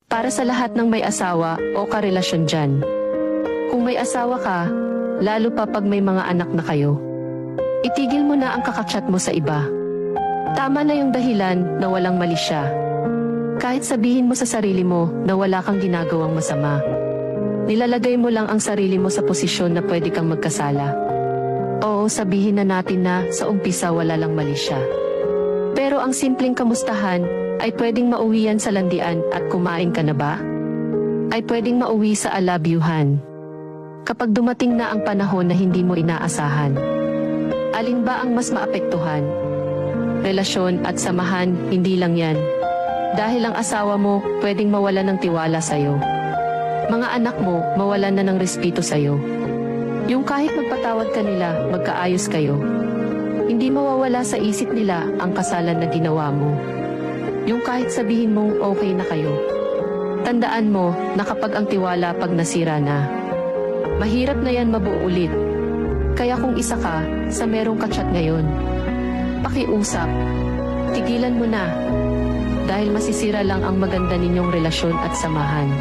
Para sa lahat ng may asawa o karelasyon dyan. Kung may asawa ka, lalo pa pag may mga anak na kayo, itigil mo na ang kakachat mo sa iba. Tama na yung dahilan na walang mali siya. Kahit sabihin mo sa sarili mo na wala kang ginagawang masama, nilalagay mo lang ang sarili mo sa posisyon na pwede kang magkasala. Oo, sabihin na natin na sa umpisa wala lang mali siya. Pero ang simpleng kamustahan ay pwedeng mauwian sa landian at kumain ka na ba? Ay pwedeng mauwi sa alabyuhan. Kapag dumating na ang panahon na hindi mo inaasahan. Alin ba ang mas maapektuhan? Relasyon at samahan, hindi lang yan. Dahil ang asawa mo pwedeng mawalan ng tiwala sa'yo. Mga anak mo mawalan na ng respeto sa'yo. Yung kahit magpatawad ka nila, magkaayos kayo. Hindi mawawala sa isip nila ang kasalan na ginawa mo. Yung kahit sabihin mong okay na kayo. Tandaan mo na kapag ang tiwala pag nasira na, mahirap na yan mabuo ulit. Kaya kung isa ka sa merong kachat ngayon, pakiusap, tigilan mo na. Dahil masisira lang ang maganda ninyong relasyon at samahan.